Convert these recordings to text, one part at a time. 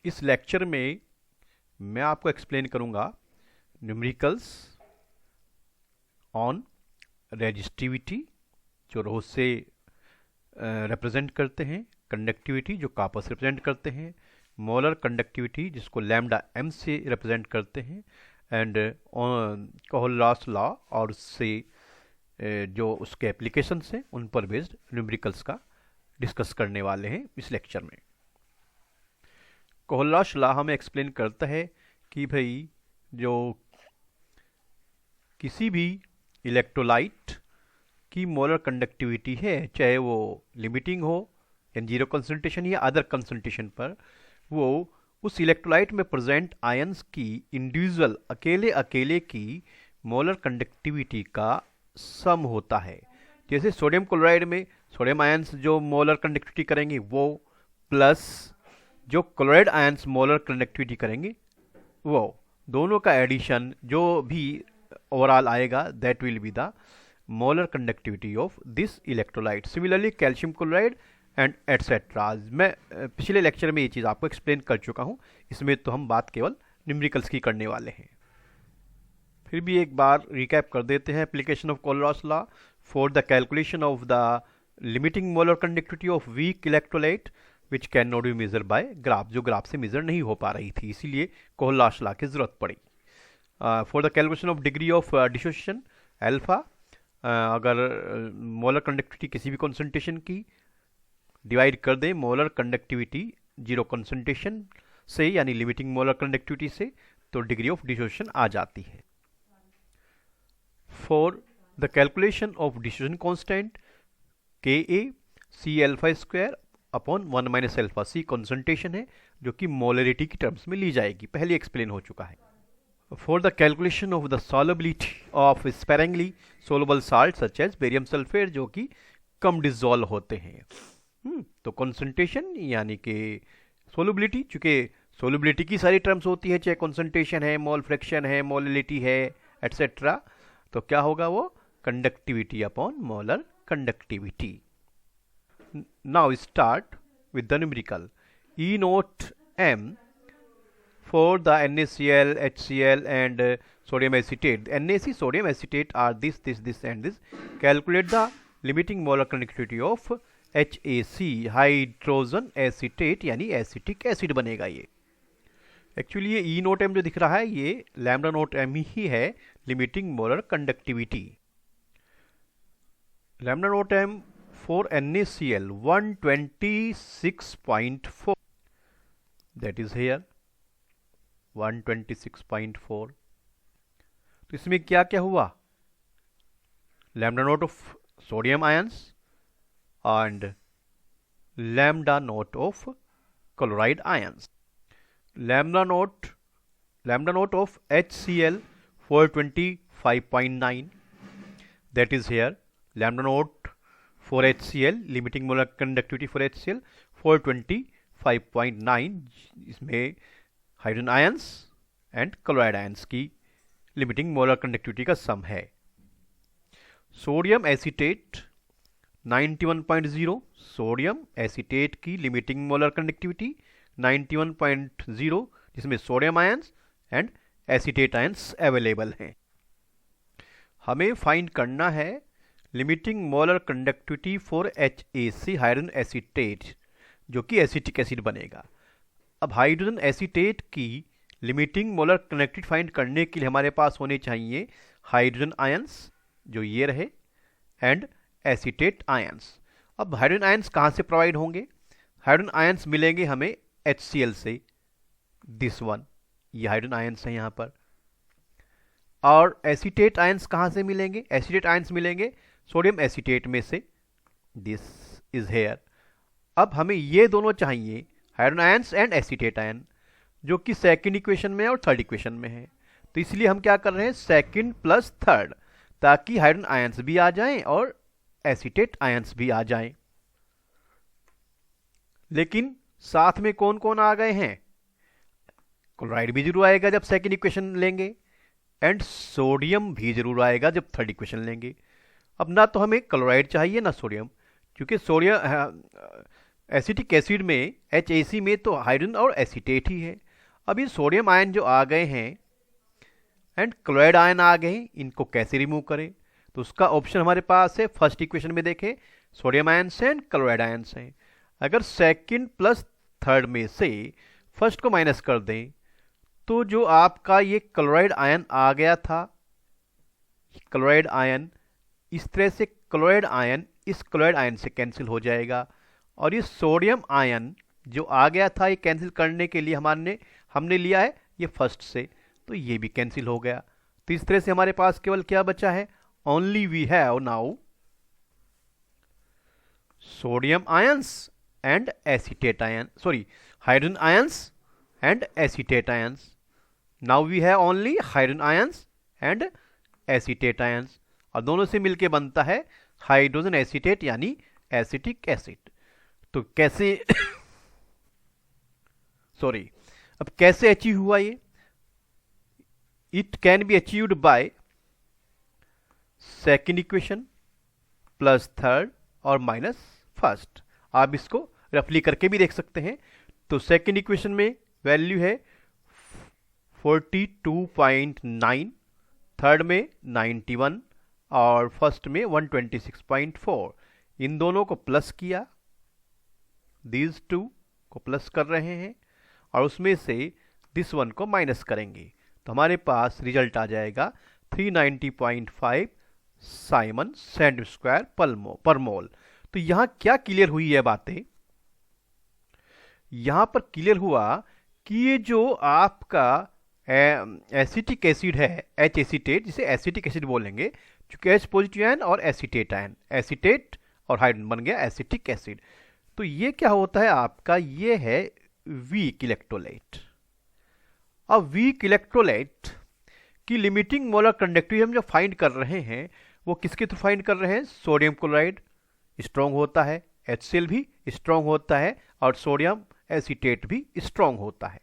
इस लेक्चर में मैं आपको एक्सप्लेन करूंगा न्यूमेरिकल्स ऑन रेजिस्टिविटी जो रोज से रिप्रेजेंट करते हैं, कंडक्टिविटी जो कॉपर से रिप्रेजेंट करते हैं, मोलर कंडक्टिविटी जिसको लैम्डा एम से रिप्रेजेंट करते हैं, एंड कोहलरास लॉ और उससे जो उसके एप्लीकेशंस हैं उन पर बेस्ड न्यूमेरिकल्स का डिस्कस करने वाले हैं इस लेक्चर में। कोहलरास लॉ हमें एक्सप्लेन करता है कि भाई जो किसी भी इलेक्ट्रोलाइट की मोलर कंडक्टिविटी है, चाहे वो लिमिटिंग हो यानी जीरो कंसंट्रेशन या अदर कंसंट्रेशन पर, वो उस इलेक्ट्रोलाइट में प्रेजेंट आयंस की इंडिविजुअल अकेले अकेले की मोलर कंडक्टिविटी का सम होता है। जैसे सोडियम क्लोराइड में सोडियम आयंस जो मोलर कंडक्टिविटी करेंगे वो प्लस जो क्लोराइड आयंस मोलर कंडक्टिविटी करेंगे वो, दोनों का एडिशन जो भी ओवरऑल आएगा that will be the molar conductivity of this electrolyte. Similarly calcium chloride and etcetera. मैं पिछले लेक्चर में ये चीज़ आपको एक्सप्लेन कर चुका हूँ, इसमें तो हम बात केवल न्यूमेरिकल्स की करने वाले हैं। फिर भी एक बार रिकैप कर देते हैं। Application of Kohlrausch law for the calculation of the limiting molar conductivity of weak electrolyte which can not be measure by graph, जो ग्राफ से मेजर नहीं हो पा रही थी, इसीलिए कोहलरास लॉ की जरूरत पड़ी। For the calculation of degree of dissociation alpha, अगर मोलर कंडक्टिविटी किसी भी कॉन्सेंट्रेशन की डिवाइड कर दें मोलर कंडक्टिविटी जीरो कॉन्सेंट्रेशन से यानी लिमिटिंग मोलर कंडक्टिविटी से, तो डिग्री ऑफ डिसोसिएशन आ जाती है। For the calculation of dissociation constant K a C alpha square upon 1 minus alpha, C concentration है जो कि मोलरिटी की टर्म्स में ली जाएगी, पहले एक्सप्लेन हो चुका है। For the calculation of the solubility of sparingly soluble salts such as barium sulfate जो कि कम डिजोल्व होते हैं। तो कंसंट्रेशन यानी कि सोलबिलिटी, चूंकि सोलबिलिटी की सारी टर्म्स होती है, चाहे कंसंट्रेशन है, मोल फ्रैक्शन है, मोलिलिटी है, एटसेट्रा, तो क्या होगा वो conductivity upon molar conductivity. Now start with the numerical E not M for the NaCl, HCl and sodium acetate. NaC, sodium acetate are this and this. Calculate the limiting molar conductivity of HAC, hydrogen acetate यानी acetic acid बनेगा ये। Actually ये E note M जो दिख रहा है ये lambda note M ही है limiting molar conductivity. Lambda note M for NaCl 126.4, that is here 126.4। तो इसमें क्या क्या हुआ, lambda note of sodium ions and lambda note of chloride ions. Lambda note of HCl 425.9, that is here lambda note for HCl limiting molar conductivity for HCl 425.9, इसमें hydrogen ions and chloride ions की limiting molar conductivity का सम है। Sodium acetate 91.0, sodium acetate की limiting molar conductivity 91.0, जिसमें sodium ions and acetate ions available हैं। हमें find करना है limiting molar conductivity for HAC hydrogen acetate जो कि एसिटिक एसिड बनेगा। अब हाइड्रोजन एसीटेट की लिमिटिंग मोलर कंडक्टिविटी फाइंड करने के लिए हमारे पास होने चाहिए हाइड्रोजन आयंस जो ये रहे एंड एसीटेट आयंस। अब हाइड्रोजन आयंस कहाँ से प्रोवाइड होंगे, हाइड्रोजन आयंस मिलेंगे हमें HCl से, दिस वन, ये हाइड्रोजन आयंस है यहाँ पर। और एसीटेट आयंस कहाँ से मिलेंगे, एसीटेट आयंस मिलेंगे सोडियम एसीटेट में से, दिस इज हेयर। अब हमें ये दोनों चाहिए hydrogen ions and acetate ion जो कि सेकंड इक्वेशन में है और थर्ड इक्वेशन में है, तो इसलिए हम क्या कर रहे हैं सेकंड प्लस थर्ड, ताकि हाइड्रोजन आयंस भी आ जाएं और एसीटेट आयंस भी आ जाएं। लेकिन साथ में कौन कौन आ गए हैं, क्लोराइड भी जरूर आएगा जब सेकंड इक्वेशन लेंगे एंड सोडियम भी जरूर आएगा जब थर्ड इक्वेशन लेंगे। अब ना तो हमें क्लोराइड चाहिए ना सोडियम, क्योंकि सोडियम एसिटिक एसिड में HAC में तो हाइड्रोजन और एसीटेट ही है। अब ये सोडियम आयन जो आ गए हैं एंड क्लोराइड आयन आ गए हैं, इनको कैसे रिमूव करें? तो उसका ऑप्शन हमारे पास है, फर्स्ट इक्वेशन में देखें सोडियम आयन से एंड क्लोराइड आयन से। अगर सेकंड प्लस थर्ड में से फर्स्ट को माइनस कर दें तो जो आपका ये क्लोराइड आयन आ गया था, क्लोराइड आयन इस तरह से क्लोराइड आयन इस क्लोराइड आयन से कैंसिल हो जाएगा, और ये सोडियम आयन जो आ गया था ये कैंसिल करने के लिए हमने लिया है ये फर्स्ट से, तो ये भी कैंसिल हो गया। तो इस तरह से हमारे पास केवल क्या बचा है, only we have now sodium ions and acetate ion, sorry hydrogen ions and acetate ions. Now we have only hydrogen ions and acetate ions, और दोनों से मिलके बनता है हाइड्रोजन एसीटेट यानी एसिटिक एसिड। तो कैसे सॉरी अब कैसे अचीव हुआ ये? It can be achieved by second equation plus third और माइनस फर्स्ट। आप इसको रफली करके भी देख सकते हैं। तो सेकेंड इक्वेशन में वैल्यू है 42.9, थर्ड में 91 और फर्स्ट में 126.4। इन दोनों को प्लस किया, दीज टू को प्लस कर रहे हैं, और उसमें से दिस वन को माइनस करेंगे तो हमारे पास रिजल्ट आ जाएगा 390.5 साइमन सैंड स्क्वायर पर मोल। तो यहां क्या क्लियर हुई है बातें? यहां पर क्लियर हुआ कि ये जो आपका एसिटिक एसिड है, H एसीटेट, जिसे एसिटिक एसिड बोलेंगे, चूंकि H पॉजिटिव आयन और एसीटेट आयन, एसीटेट और हाइड्रोजन बन गया एसिटिक एसिड। तो ये क्या होता है आपका, ये है वीक इलेक्ट्रोलाइट। अब वीक इलेक्ट्रोलाइट की लिमिटिंग मोलर कंडक्टिविटी हम जो फाइंड कर रहे हैं वो किसके थ्रू फाइंड कर रहे हैं? सोडियम क्लोराइड स्ट्रॉन्ग होता है, HCl भी स्ट्रॉन्ग होता है, और सोडियम एसीटेट भी स्ट्रॉन्ग होता है।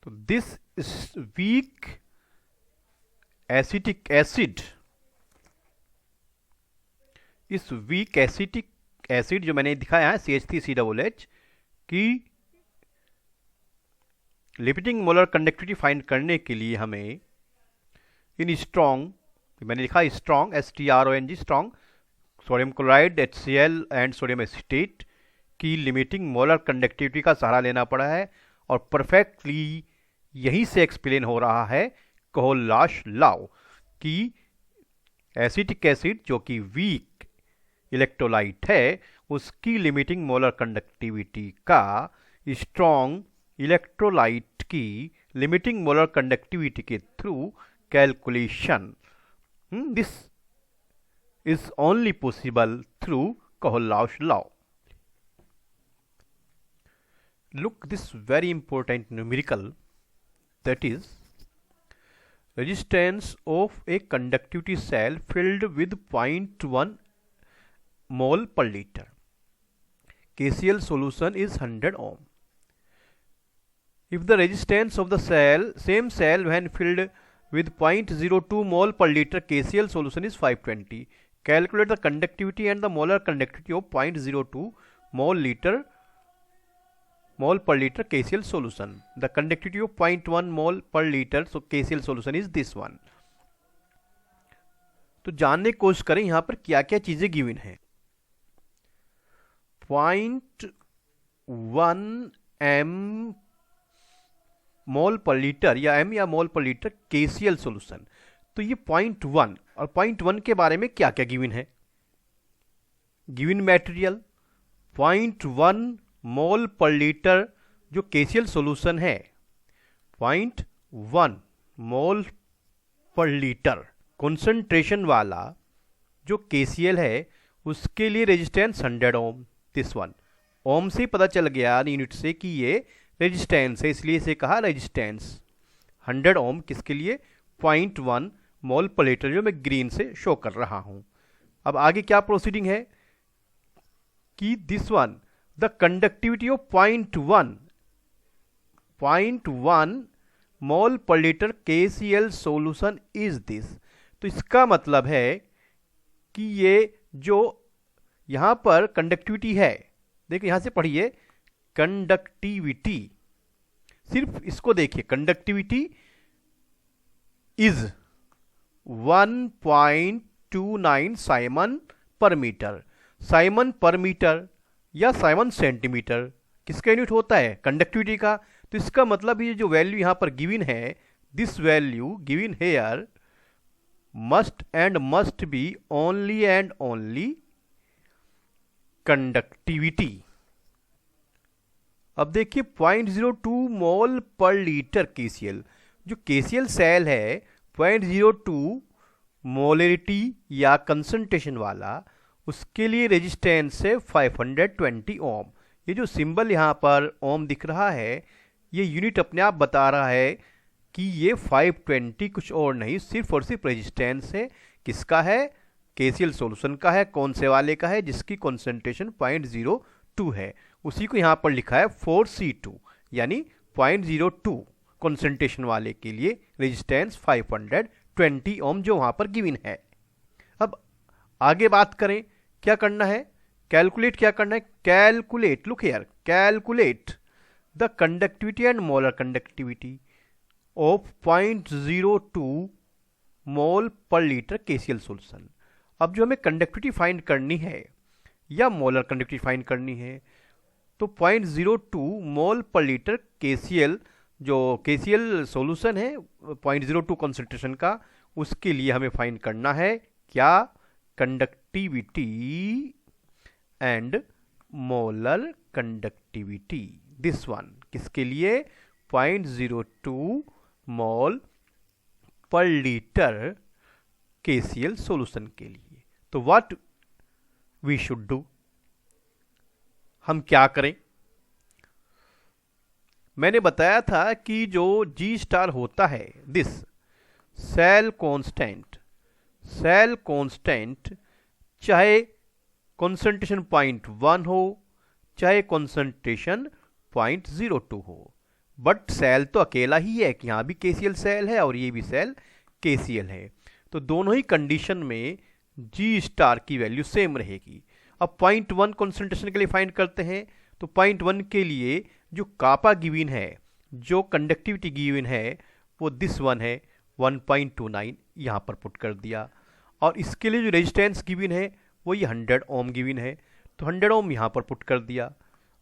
तो दिस वीक एसिटिक एसिड, इस वीक एसिटिक एसिड जो मैंने दिखाया है CH3COOH की लिमिटिंग मोलर कंडक्टिविटी फाइंड करने के लिए हमें इन स्ट्रॉन्ग, मैंने लिखा strong STRONG, strong sodium chloride HCl and sodium acetate की लिमिटिंग मोलर कंडक्टिविटी का सहारा लेना पड़ा है, और परफेक्टली यहीं से एक्सप्लेन हो रहा है कोहलॉश लॉ कि एसिटिक एसिड जो कि वीक इलेक्ट्रोलाइट है उसकी लिमिटिंग मोलर कंडक्टिविटी का स्ट्रॉन्ग इलेक्ट्रोलाइट की लिमिटिंग मोलर कंडक्टिविटी के through calculation, this is only possible through Kohlrausch law. Look this very important numerical, that is resistance of a conductivity cell filled with 0.1 mole per liter. KCl solution is 100 ohm. If the resistance of the same cell when filled with 0.02 mole per liter KCl solution is 520, calculate the conductivity and the molar conductivity of 0.02 mole per liter KCl solution. The conductivity of 0.1 mole per liter, so KCl solution is this one. तो जानने की कोशिश करें यहां पर क्या क्या चीजें गिवन है। 0.1 m मोल पर लीटर या m या मोल पर लीटर KCl सॉल्यूशन। तो ये 0.1 और 0.1 के बारे में क्या क्या गिवन है? गिवन मटेरियल 0.1 मोल पर लीटर जो KCl सॉल्यूशन है, 0.1 मोल पर लीटर कॉन्सेंट्रेशन वाला जो KCl है उसके लिए resistance 100 ohm. This one ohm से पता चल गया यूनिट से कि ये रेजिस्टेंस है, इसलिए इसे कहा रेजिस्टेंस 100 ओम। किसके लिए? 0.1 मोल पर लीटर जो मैं ग्रीन से शो कर रहा हूं। अब आगे क्या प्रोसीडिंग है कि this one the conductivity of 0.1 mole per litre KCl solution is this. तो इसका मतलब है कि ये जो यहां पर कंडक्टिविटी है, देखिए यहां से पढ़िए कंडक्टिविटी, सिर्फ इसको देखिए, कंडक्टिविटी इज 1.29 साइमन पर मीटर। साइमन पर मीटर या साइमन सेंटीमीटर किसका यूनिट होता है? कंडक्टिविटी का। तो इसका मतलब ये जो वैल्यू यहां पर गिवन है, this value given here must be only and only conductivity. अब देखिए 0.02 मोल पर लीटर केसीएल, जो केसीएल सेल है 0.02 मोलरिटी या कंसंट्रेशन वाला, उसके लिए रेजिस्टेंस है 520 ओम। ये जो सिंबल यहाँ पर ओम दिख रहा है, ये यूनिट अपने आप बता रहा है कि ये 520 कुछ और नहीं, सिर्फ और सिर्फ रेजिस्टेंस है। किसका है? केसीएल सॉल्यूशन का है। कौन से वाले का है? जिसकी कॉन्सेंट्रेशन 0.02 है, उसी को यहाँ पर लिखा है 4C2, यानी 0.02 कॉन्सेंट्रेशन वाले के लिए रेजिस्टेंस 520 ओम जो वहाँ पर गिवन है। अब आगे बात करें, क्या करना है? कैलकुलेट क्या करना है? Calculate, look here, calculate the conductivity and molar conductivity of 0.02 mole per litre KCL solution. अब जो हमें कंडक्टिविटी फाइंड करनी है या मोलर कंडक्टिविटी फाइंड करनी है, तो 0.02 मोल पर लीटर केसीएल, जो केसीएल सॉल्यूशन है 0.02 कॉन्सेंट्रेशन का, उसके लिए हमें फाइंड करना है क्या? Conductivity and molar conductivity. This one किसके लिए? 0.02 मोल पर लीटर केसीएल सॉल्यूशन के लिए। तो व्हाट वी शुड डू, हम क्या करें? मैंने बताया था कि जो जी स्टार होता है, this cell constant, cell constant चाहे कॉन्सेंट्रेशन 0.1 हो, चाहे कॉन्सेंट्रेशन 0.02 हो, बट सेल तो अकेला ही है कि यहाँ भी केसीएल सेल है और ये भी सेल केसीएल है। तो दोनों ही कंडीशन में जी स्टार की वैल्यू सेम रहेगी। अब 0.1 कॉन्सेंट्रेशन के लिए फाइंड करते हैं, तो 0.1 के लिए जो कापा गिवन है, जो कंडक्टिविटी गिवन है, वो दिस वन है 1.29, यहाँ पर पुट कर दिया। और इसके लिए जो रेजिस्टेंस गिवन है वो ये 100 ओम गिवन है, तो 100 ओम यहाँ पर पुट कर दिया।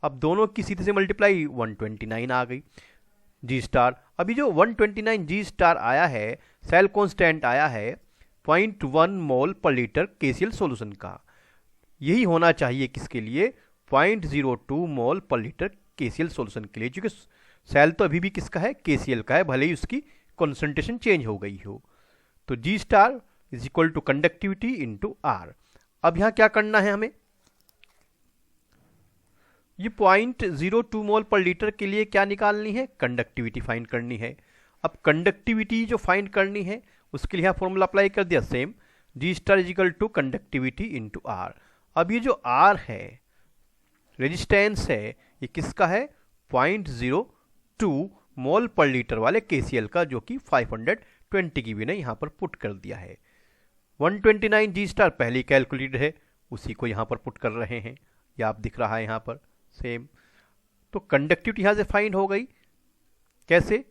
अब दोनों की सीधे से मल्टीप्लाई 129 आ गई जी स्टार। अभी जो 129 जी स्टार आया है, सेल कांस्टेंट आया है 0.1 मोल पर लीटर केसीएल सॉल्यूशन का, यही होना चाहिए किसके लिए? 0.02 मोल पर लीटर केसीएल सॉल्यूशन के लिए, क्योंकि सेल तो अभी भी किसका है? केसीएल का है, भले ही उसकी कॉन्सेंट्रेशन चेंज हो गई हो। तो G star is equal to conductivity into R. अब यहां क्या करना है हमें? ये 0.02 मोल पर लीटर के लिए क्या निकालनी है? कंडक्टिविटी फाइंड करनी है। अब कंडक्टिविटी जो फाइंड करनी है उसके लिए फॉर्मूला अप्लाई कर दिया same, G star is equal to conductivity into R. अब ये जो आर है, रेजिस्टेंस है, ये किसका है? 0.02 मोल पर लीटर वाले केसीएल का, जो कि 520 की भी ने यहाँ पर पुट कर दिया है। 129 जी स्टार पहले कैलकुलेटेड है, उसी को यहाँ पर पुट कर रहे हैं, ये आप दिख रहा है यहाँ पर सेम। तो कंडक्टिविटी यहाँ से फाइंड हो गई, कैसे?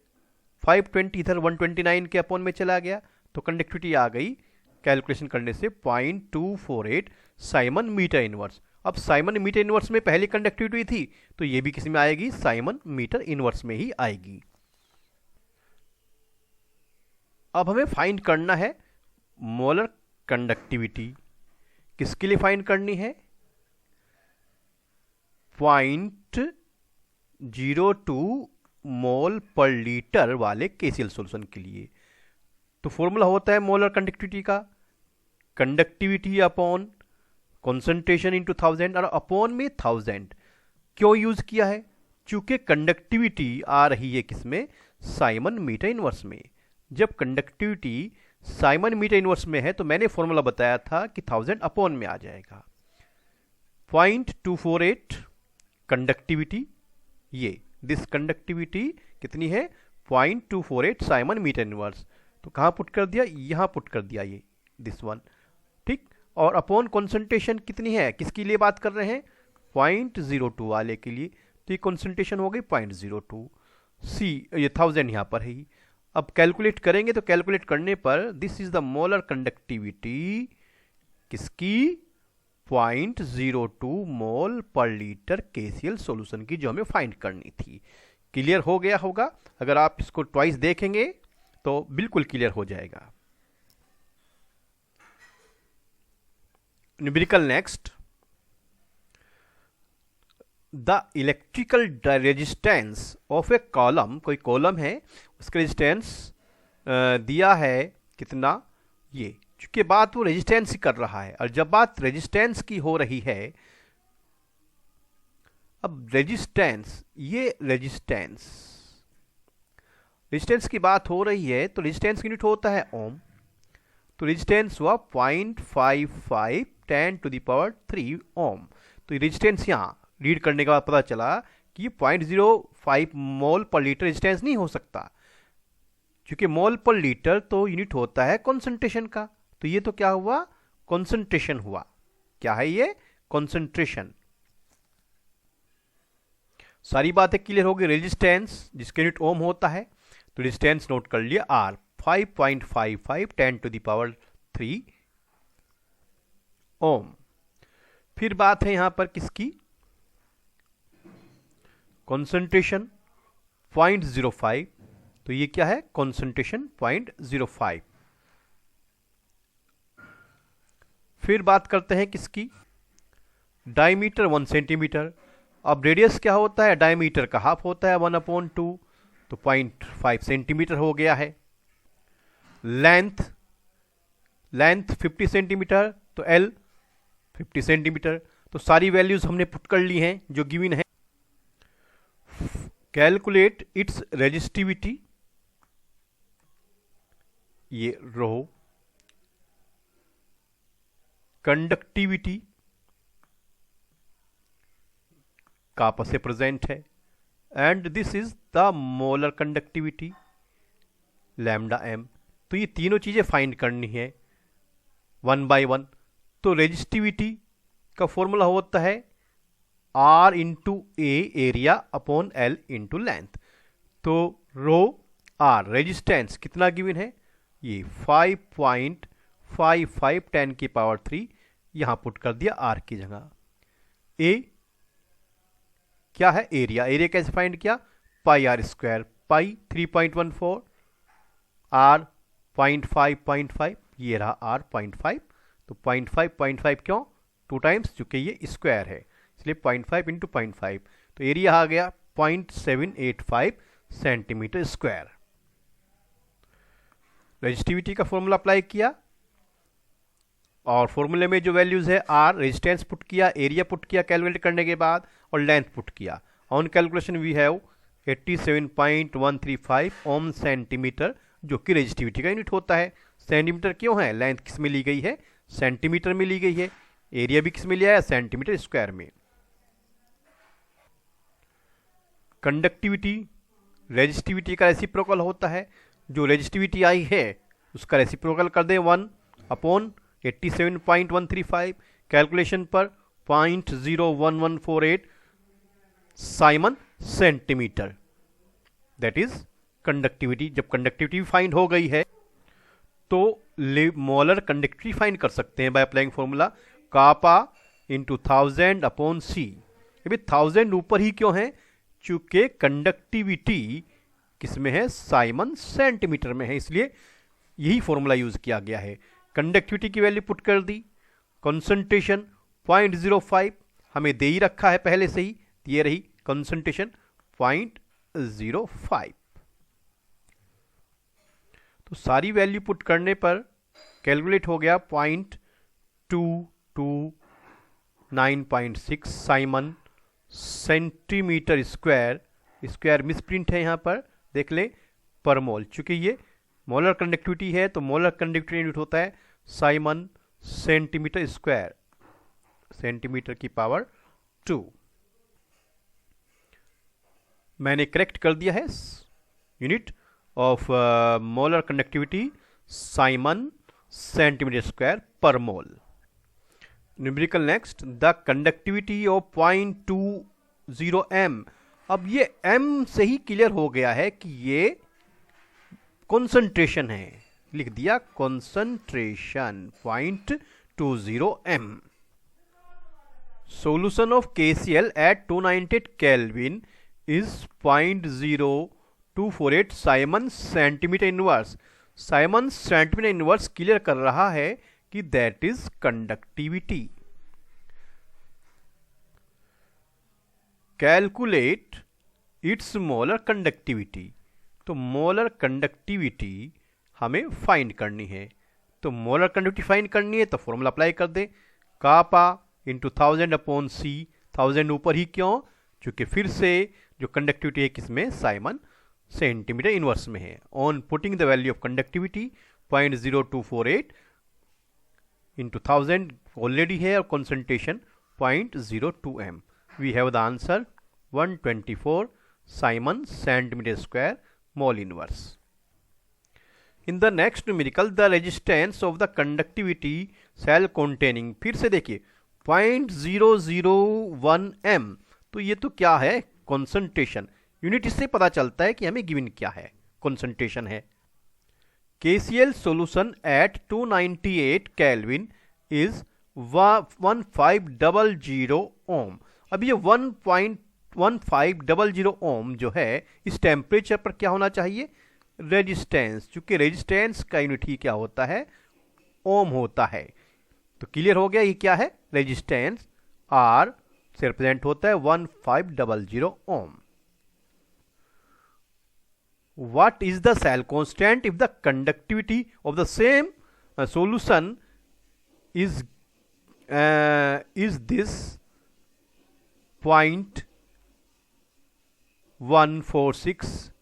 520 इधर 129 के अपॉन में चला गया, तो कंडक्टिविटी आ गई कैलकुलेशन करने से 0.248 साइमन मीटर इनवर्स। अब साइमन मीटर इनवर्स में पहले कंडक्टिविटी थी, तो ये भी किसी में आएगी? साइमन मीटर इनवर्स में ही आएगी। अब हमें फाइंड करना है मोलर कंडक्टिविटी। किसके लिए फाइंड करनी है? 0.02 मोल पर लीटर वाले केसीएल सॉल्यूशन के लिए। तो फॉर्मूला होता है मोलर कंडक्टिविटी का, कंडक्टिविटी अपॉन कॉन्सेंट्रेशन इंटू 1000, और अपॉन में 1000 क्यों यूज किया है? चूंकि कंडक्टिविटी आ रही है किसमें? साइमन मीटर इनवर्स में। जब कंडक्टिविटी साइमन मीटर इनवर्स में है, तो मैंने फॉर्मूला बताया था कि 1000 अपॉन में आ जाएगा। 0.248 कंडक्टिविटी, ये दिस कंडक्टिविटी कितनी है? 0.248 साइमन मीटर इनवर्स। तो कहाँ पुट कर दिया? यहाँ पुट कर दिया, ये दिस वन, ठीक। और अपॉन कॉन्सेंट्रेशन कितनी है, किसके लिए बात कर रहे हैं, 0.02 वाले के लिए, तो ये कॉन्सेंट्रेशन हो गई 0.02। सी ये 1000 यहाँ पर है ही। अब कैलकुलेट करेंगे तो कैलकुलेट करने पर this is the molar conductivity किसकी, 0.02 मोल पर लीटर KCl सॉल्यूशन की, जो हमें फाइंड करनी थी। क्लियर हो गया होगा, अगर आप इसको ट्वाइस देखेंगे तो बिल्कुल क्लियर हो जाएगा। Numerical next, the electrical resistance of A column, कोई कॉलम है उसका रेजिस्टेंस दिया है कितना, ये, चूंकि बात वो रेजिस्टेंस ही कर रहा है, और जब बात रेजिस्टेंस की हो रही है, अब रेजिस्टेंस, ये रेजिस्टेंस की बात हो रही है, तो रेजिस्टेंस यूनिट होता है ओम, तो रेजिस्टेंस हुआ 0.55 10⁻³ ओम। तो रेजिस्टेंस यहाँ रीड करने के बाद पता चला कि ये 0.05 मोल पर लीटर रेजिस्टेंस नहीं हो सकता, क्योंकि मोल पर लीटर तो यूनिट होता है कॉन्सेंट्रेशन का, तो ये तो क्या हुआ, कॉन्सेंट्रेशन हुआ। क्या है ये, कॉन्सेंट्रेशन। सारी बातें क्लियर हो गई। रेजिस्टेंस जिसके यूनिट ओम होता है, तो रेजिस्टेंस नोट कर लिया आर, 5.55 10⁻³ ओम। फिर बात है यहां पर किसकी, कॉन्सेंट्रेशन 0.05, तो ये क्या है, कॉन्सेंट्रेशन 0.05। फिर बात करते हैं किसकी, डायमीटर 1 सेंटीमीटर। अब रेडियस क्या होता है, डायमीटर का हाफ होता है 1/2, तो 0.5 सेंटीमीटर हो गया है। लेंथ 50 सेंटीमीटर, तो L 50 सेंटीमीटर। तो सारी वैल्यूज हमने पुट कर ली हैं जो गिवन है। कैलकुलेट इट्स रेजिस्टिविटी, ये रो, कंडक्टिविटी का आपस से प्रेजेंट है, and this is the molar conductivity lambda m। तो ये तीनों चीजें फाइंड करनी है 1 by 1। तो रेजिस्टिविटी का फॉर्मूला होता है R into a area upon L into length. तो रो R रेजिस्टेंस कितना गिवन है, ये 5.55 10⁻³ यहां पुट कर दिया R की जगह। ए क्या है, एरिया, एरिया कैसे फाइंड किया, πr², पाई 3.14, R 0.5, ये रहा R 0.5, तो 0.5 क्यों, 2 टाइम्स, चूंकि ये स्क्वायर है इसलिए 0.5 इंटू 0.5, तो एरिया आ गया 0.785 सेंटीमीटर स्क्वायर। रेजिस्टिविटी का फॉर्मूला अप्लाई किया, और फॉर्मूले में जो वैल्यूज है R रेजिस्टेंस पुट किया, एरिया पुट किया कैलकुलेट करने के बाद, और लेंथ पुट किया। On calculation we have 87.135 ohm centimetre, जो कि रेजिस्टिविटी का यूनिट होता है। सेंटीमीटर क्यों है, लेंथ किस में ली गई है, सेंटीमीटर में ली गई है, एरिया भी किस में लिया है, सेंटीमीटर स्क्वायर में। कंडक्टिविटी रेजिस्टिविटी का रेसिप्रोकल होता है, जो रेजिस्टिविटी आई है उसका रेसिप्रोकल कर दें 1/87.135, कैलकुलेशन पर 0.01148 Simon centimetre, that is conductivity. जब कंडक्टिविटी फाइंड हो गई है तो मोलर कंडक्टिविटी फाइंड कर सकते हैं by applying formula kappa into 1000/c। ये भी 1000 ऊपर ही क्यों है, चूंकि कंडक्टिविटी किसमें है, साइमन सेंटीमीटर में है, इसलिए यही फॉर्मूला यूज किया गया है। कंडक्टिविटी की वैल्यू पुट कर दी, कंसंट्रेशन 0.05 हमें दे ही रखा है पहले से ही, ये रही कंसंट्रेशन 0.05। तो सारी वैल्यू पुट करने पर कैलकुलेट हो गया 0.229.6 Simon centimetre square, square misprint है यहां पर देख लें, पर मोल। चूंकि ये मोलर कंडक्टिविटी है तो मोलर कंडक्टिविटी यूनिट होता है साइमन सेंटीमीटर स्क्वायर, सेंटीमीटर की पावर 2। मैंने करेक्ट कर दिया है unit of molar conductivity siemens centimetre square पर mole. Numerical next, the conductivity of 0.20 m। अब ये m से ही क्लियर हो गया है कि ये कॉन्सेंट्रेशन है, लिख दिया concentration 0.20 m। Solution of KCl at 298 Kelvin is 0.0248 Simon centimeter inverse। Simon centimetre inverse clear कर रहा है कि that is conductivity. Calculate its molar conductivity. तो मोलर कंडक्टिविटी हमें फाइंड करनी है। तो मोलर कंडक्टिविटी फाइंड करनी है तो फॉर्मूला अप्लाई कर दे, कापा इंटू 1000 अपॉन सी। 1000 ऊपर ही क्यों, क्योंकि फिर से जो कंडक्टिविटी है किसमें, साइमन सेंटीमीटर इनवर्स में है। On putting the value of conductivity 0.0248 into 1000 already है और concentration 0.02 m। We have the answer 124 siemens centimetre square mole inverse. In the next numerical, the resistance of the conductivity cell containing. फिर से देखिए 0.001 m। तो ये तो क्या है, कॉन्सेंट्रेशन। यूनिट इससे पता चलता है कि हमें गिवन क्या है, कॉन्सेंट्रेशन है। KCl solution at 298 Kelvin is 1500 ohm। अब ये 1.1500 ohm जो है इस टेम्परेचर पर क्या होना चाहिए, रेजिस्टेंस। चूंकि रेजिस्टेंस का यूनिट ही क्या होता है, ओम होता है। तो क्लियर हो गया ये क्या है, रेजिस्टेंस आर से रिप्रेजेंट होता है 1500 ohm। What is the cell constant if the conductivity of the same solution is this 0.146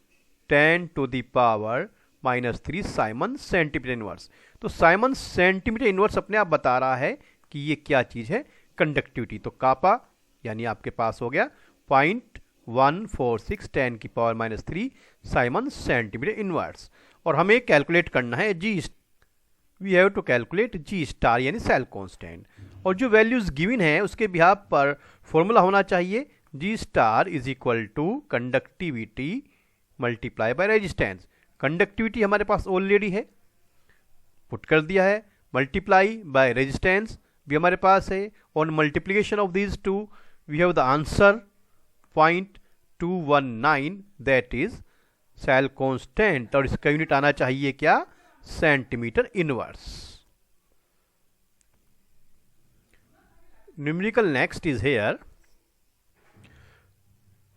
10 to the power -3 Simon centimetre inverse. तो साइमन सेंटीमीटर इनवर्स अपने आप बता रहा है कि ये क्या चीज है, कंडक्टिविटी। तो कापा यानी आपके पास हो गया 0.146 10 की पावर -3 साइमन सेंटीमीटर इनवर्स। और हमें कैलकुलेट करना है G, we have to calculate G star यानी सेल कांस्टेंट। और जो वैल्यूज गिवन है उसके बिहाफ पर फॉर्मूला होना चाहिए G star is equal to conductivity multiply by resistance. Conductivity हमारे पास ऑलरेडी है, पुट कर दिया है, मल्टीप्लाई बाय रेजिस्टेंस भी हमारे पास है। On multiplication of these two we have the answer 0.219 that is cell constant. और इसका यूनिट आना चाहिए क्या, centimetre inverse. Numerical next is here,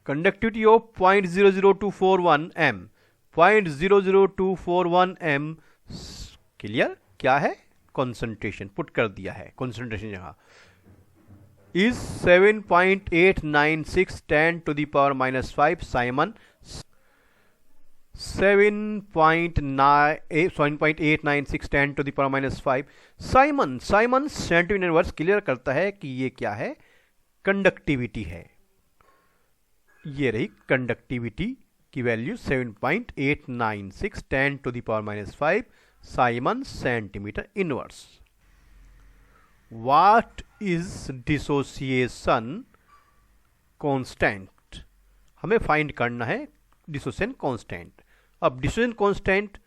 conductivity of 0.00241 m। 0.00241 m clear क्या है, कॉन्सेंट्रेशन पुट कर दिया है, कॉन्सेंट्रेशन यहां is 7.896 10 to the power -5 Simon 7.896 10 to the power -5 Simon centimetre inverse clear करता है कि ये क्या है, कंडक्टिविटी है। ये रही कंडक्टिविटी की value 7.896 10 to the power -5 Simon centimetre inverse. What is dissociation constant? हमें फाइंड करना है डिसोसिएशन कांस्टेंट। अब डिसोसिएशन कांस्टेंट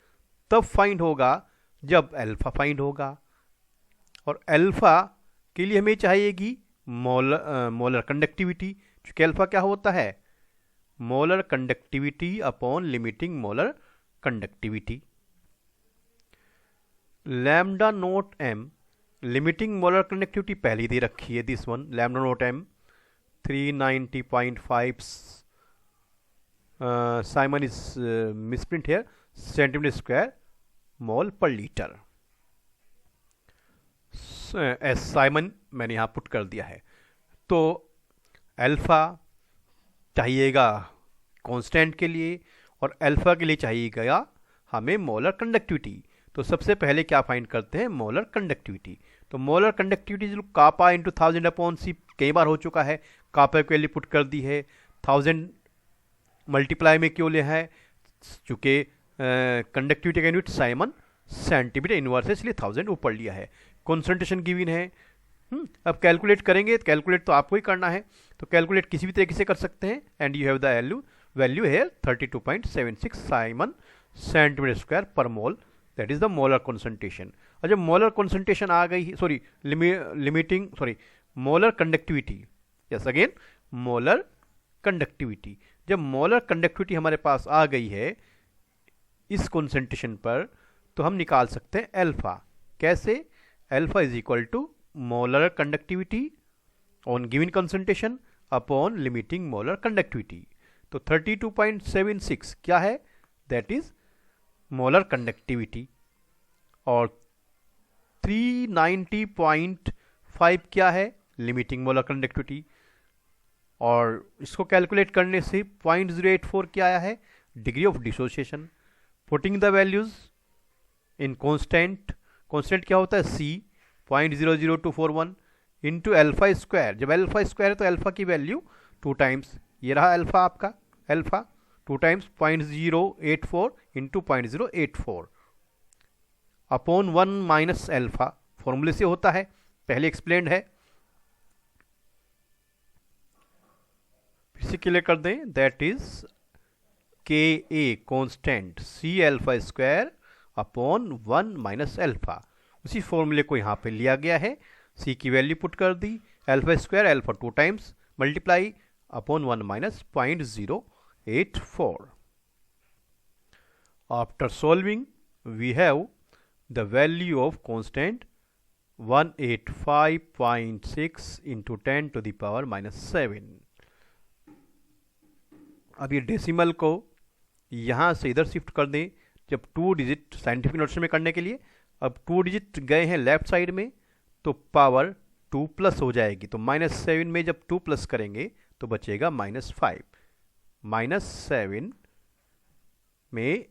तब फाइंड होगा जब अल्फा फाइंड होगा, और अल्फा के लिए हमें चाहिएगी मोलर कंडक्टिविटी। क्योंकि अल्फा क्या होता है, molar conductivity upon limiting molar conductivity. Lambda nought M limiting molar conductivity पहले दे रखी है, this one lambda nought M 390.5 siemens is misprint here centimetre square mole per litre. S Simon मैंने यहां पुट कर दिया है। तो अल्फा चाहिएगा कांस्टेंट के लिए और अल्फा के लिए चाहिएगा हमें मोलर कंडक्टिविटी। तो सबसे पहले क्या फाइंड करते हैं, मोलर कंडक्टिविटी। तो मोलर कंडक्टिविटी जो कापा इंटू 1000 अपॉन सी कई बार हो चुका है, कापा के लिए पुट कर दी है। 1000 मल्टीप्लाई में क्यों लिया है, चूंकि कंडक्टिविटी का यूनिट साइमन सेंटीमीटर इनवर्स है, इसलिए 1000 ऊपर लिया है। कॉन्सेंट्रेशन गिवन है अब कैलकुलेट करेंगे, कैलकुलेट तो आपको ही करना है, तो कैलकुलेट किसी भी तरीके से कर सकते हैं। And you have the value है 32.76 साइमन सेंटीमीटर स्क्वायर पर mole, that is the molar concentration. और जब मोलर कॉन्सेंट्रेशन आ गई, sorry limiting, sorry molar conductivity, yes again molar conductivity, जब मोलर कंडक्टिविटी हमारे पास आ गई है इस कॉन्सेंट्रेशन पर, तो हम निकाल सकते हैं अल्फा। कैसे? Alpha is equal to molar conductivity on given concentration upon limiting molar conductivity. तो 32.76 क्या है? That is molar conductivity. और 390.5 क्या है? Limiting molar conductivity. और इसको कैलकुलेट करने से 0.084 क्या आया है? Degree of dissociation. Putting the values in constant, constant क्या होता है? C 0.00241 into alpha square. जब अल्फा स्क्वायर है तो अल्फा की वैल्यू 2 टाइम्स, ये रहा अल्फा आपका, alpha 2 times 0.084 into 0.084 upon 1 minus alpha, फॉर्मूले से होता है, पहले एक्सप्लेन्ड है, फिर से क्लियर कर दें। दैट इज के a constant C alpha square upon 1 minus alpha. उसी फॉर्मूले को यहाँ पे लिया गया है, C की वैल्यू पुट कर दी, alpha square alpha 2 times multiply upon 1 minus 0.084। After solving we have the value of constant 185.6 into 10 to the power -7। अब ये डेसिमल को यहाँ से इधर शिफ्ट कर दें, जब 2 डिजिट साइंटिफिक नोटेशन में करने के लिए, अब 2 डिजिट गए हैं लेफ्ट साइड में तो पावर 2 प्लस हो जाएगी, तो -7 में जब 2 प्लस करेंगे तो बचेगा -5। -7 में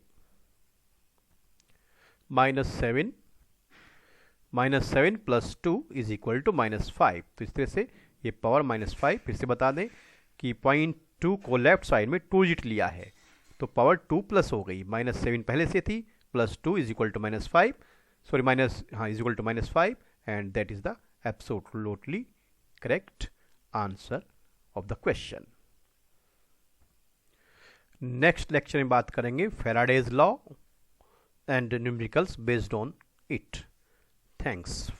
-7 प्लस 2 इज इक्वल टू -5। तो इस तरह से ये पावर -5, फिर से बता दें कि 0.2 को लेफ्ट साइड में 2 डिजिट लिया है तो पावर 2 प्लस हो गई, -7 पहले से थी, plus 2 is equal to -5, sorry is equal to -5, and that is the absolutely correct answer of the question. Next lecture में बात करेंगे Faraday's law and numericals based on it. Thanks.